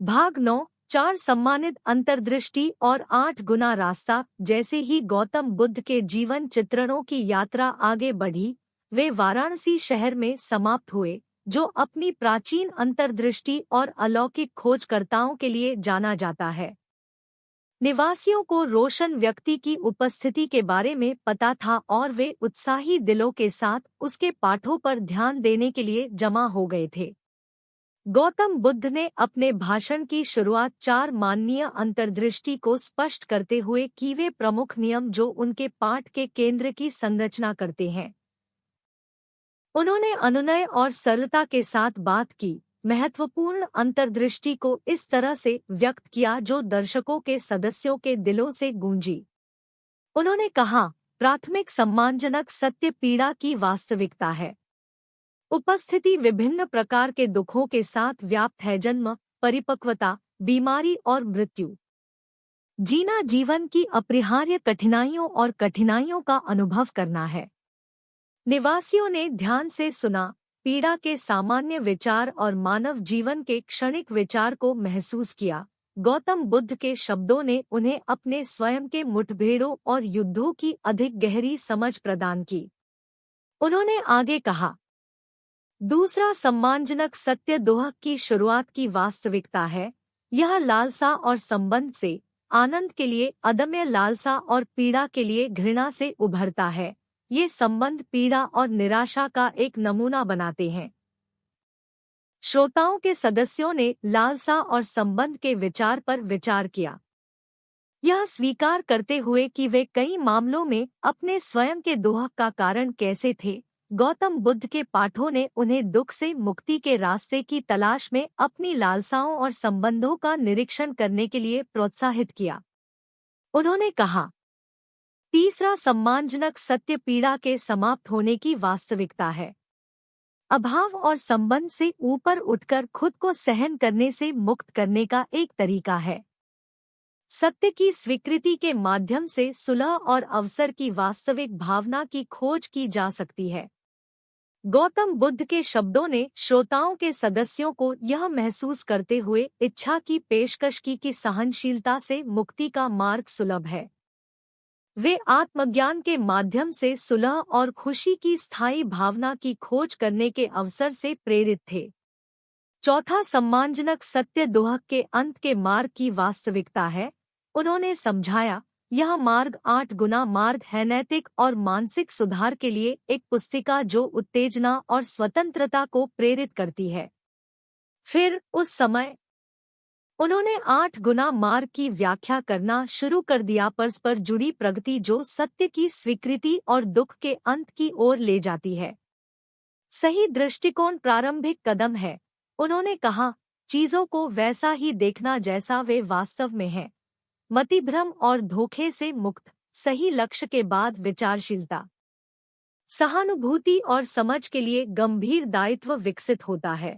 भाग 9, 4 सम्मानित अंतर्दृष्टि और 8 गुना रास्ता। जैसे ही गौतम बुद्ध के जीवन चित्रणों की यात्रा आगे बढ़ी, वे वाराणसी शहर में समाप्त हुए, जो अपनी प्राचीन अंतर्दृष्टि और अलौकिक खोजकर्ताओं के लिए जाना जाता है। निवासियों को रोशन व्यक्ति की उपस्थिति के बारे में पता था और वे उत्साही दिलों के साथ उसके पाठों पर ध्यान देने के लिए जमा हो गए थे। गौतम बुद्ध ने अपने भाषण की शुरुआत 4 माननीय अंतर्दृष्टि को स्पष्ट करते हुए कि वे प्रमुख नियम जो उनके पाठ के केंद्र की संरचना करते हैं। उन्होंने अनुनय और सरलता के साथ बात की, महत्वपूर्ण अंतर्दृष्टि को इस तरह से व्यक्त किया जो दर्शकों के सदस्यों के दिलों से गूंजी। उन्होंने कहा, प्राथमिक सम्मानजनक सत्य पीड़ा की वास्तविकता है। उपस्थिति विभिन्न प्रकार के दुखों के साथ व्याप्त है, जन्म, परिपक्वता, बीमारी और मृत्यु। जीना जीवन की अपरिहार्य कठिनाइयों और कठिनाइयों का अनुभव करना है। निवासियों ने ध्यान से सुना, पीड़ा के सामान्य विचार और मानव जीवन के क्षणिक विचार को महसूस किया। गौतम बुद्ध के शब्दों ने उन्हें अपने स्वयं के मुठभेड़ों और युद्धों की अधिक गहरी समझ प्रदान की। उन्होंने आगे कहा, दूसरा सम्मानजनक सत्य दोह की शुरुआत की वास्तविकता है। यह लालसा और संबंध से, आनंद के लिए अदम्य लालसा और पीड़ा के लिए घृणा से उभरता है। ये संबंध पीड़ा और निराशा का एक नमूना बनाते हैं। श्रोताओं के सदस्यों ने लालसा और संबंध के विचार पर विचार किया, यह स्वीकार करते हुए कि वे कई मामलों में अपने स्वयं के दोह का कारण कैसे थे। गौतम बुद्ध के पाठों ने उन्हें दुख से मुक्ति के रास्ते की तलाश में अपनी लालसाओं और संबंधों का निरीक्षण करने के लिए प्रोत्साहित किया। उन्होंने कहा, तीसरा सम्मानजनक सत्य पीड़ा के समाप्त होने की वास्तविकता है। अभाव और संबंध से ऊपर उठकर खुद को सहन करने से मुक्त करने का एक तरीका है। सत्य की स्वीकृति के माध्यम से सुलह और अवसर की वास्तविक भावना की खोज की जा सकती है। गौतम बुद्ध के शब्दों ने श्रोताओं के सदस्यों को यह महसूस करते हुए इच्छा की पेशकश की कि सहनशीलता से मुक्ति का मार्ग सुलभ है। वे आत्मज्ञान के माध्यम से सुलह और खुशी की स्थायी भावना की खोज करने के अवसर से प्रेरित थे। चौथा सम्मानजनक सत्य दोह के अंत के मार्ग की वास्तविकता है। उन्होंने समझाया, यह मार्ग 8 गुना मार्ग है, नैतिक और मानसिक सुधार के लिए एक पुस्तिका जो उत्तेजना और स्वतंत्रता को प्रेरित करती है। फिर उस समय उन्होंने 8 गुना मार्ग की व्याख्या करना शुरू कर दिया, परस्पर जुड़ी प्रगति जो सत्य की स्वीकृति और दुख के अंत की ओर ले जाती है। सही दृष्टिकोण प्रारंभिक कदम है। उन्होंने कहा, चीजों को वैसा ही देखना जैसा वे वास्तव में है। मतिभ्रम और धोखे से मुक्त, सही लक्ष्य के बाद विचारशीलता, सहानुभूति और समझ के लिए गंभीर दायित्व विकसित होता है।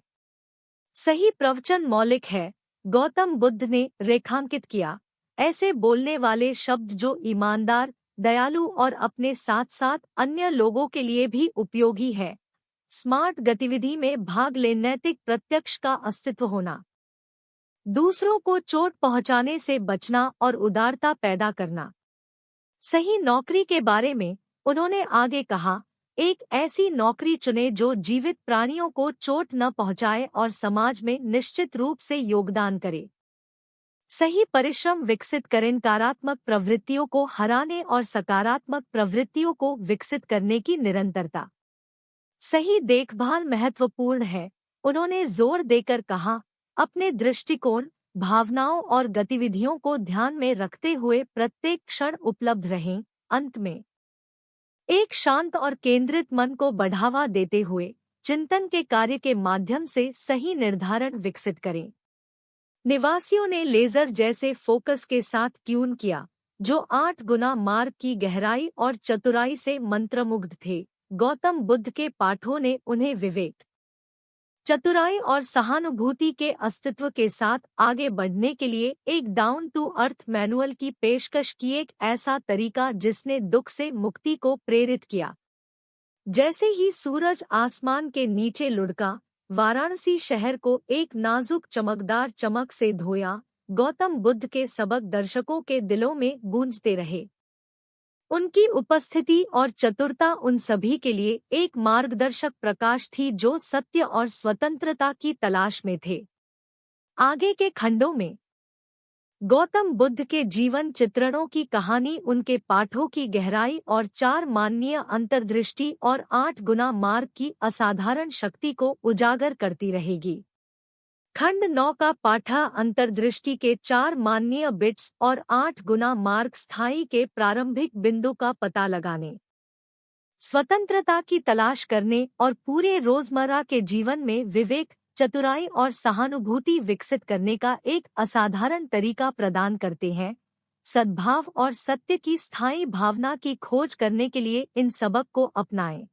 सही प्रवचन मौलिक है। गौतम बुद्ध ने रेखांकित किया, ऐसे बोलने वाले शब्द जो ईमानदार, दयालु और अपने साथ साथ अन्य लोगों के लिए भी उपयोगी है। स्मार्ट गतिविधि में भाग ले, नैतिक प्रत्यक्ष का अस्तित्व होना, दूसरों को चोट पहुंचाने से बचना और उदारता पैदा करना। सही नौकरी के बारे में उन्होंने आगे कहा, एक ऐसी नौकरी चुने जो जीवित प्राणियों को चोट न पहुंचाए और समाज में निश्चित रूप से योगदान करे। सही परिश्रम विकसित करें, नकारात्मक प्रवृत्तियों को हराने और सकारात्मक प्रवृत्तियों को विकसित करने की निरंतरता। सही देखभाल महत्वपूर्ण है। उन्होंने जोर देकर कहा, अपने दृष्टिकोण, भावनाओं और गतिविधियों को ध्यान में रखते हुए प्रत्येक क्षण उपलब्ध रहें। अंत में एक शांत और केंद्रित मन को बढ़ावा देते हुए चिंतन के कार्य के माध्यम से सही निर्धारण विकसित करें। निवासियों ने लेजर जैसे फोकस के साथ ट्यून किया, जो 8 गुना मार्ग की गहराई और चतुराई से मंत्रमुग्ध थे। गौतम बुद्ध के पाठों ने उन्हें विवेक, चतुराई और सहानुभूति के अस्तित्व के साथ आगे बढ़ने के लिए एक डाउन टू अर्थ मैनुअल की पेशकश की, एक ऐसा तरीका जिसने दुख से मुक्ति को प्रेरित किया। जैसे ही सूरज आसमान के नीचे लुढ़का, वाराणसी शहर को एक नाजुक चमकदार चमक से धोया। गौतम बुद्ध के सबक दर्शकों के दिलों में गूंजते रहे। उनकी उपस्थिति और चतुरता उन सभी के लिए एक मार्गदर्शक प्रकाश थी जो सत्य और स्वतंत्रता की तलाश में थे। आगे के खंडों में गौतम बुद्ध के जीवन चित्रणों की कहानी उनके पाठों की गहराई और 4 माननीय अंतर्दृष्टि और 8 गुना मार्ग की असाधारण शक्ति को उजागर करती रहेगी। खंड 9 का पाठा अंतर्दृष्टि के 4 माननीय बिट्स और 8 गुना मार्ग स्थायी के प्रारंभिक बिंदु का पता लगाने, स्वतंत्रता की तलाश करने और पूरे रोजमर्रा के जीवन में विवेक, चतुराई और सहानुभूति विकसित करने का एक असाधारण तरीका प्रदान करते हैं। सद्भाव और सत्य की स्थायी भावना की खोज करने के लिए इन सबक को अपनाएं।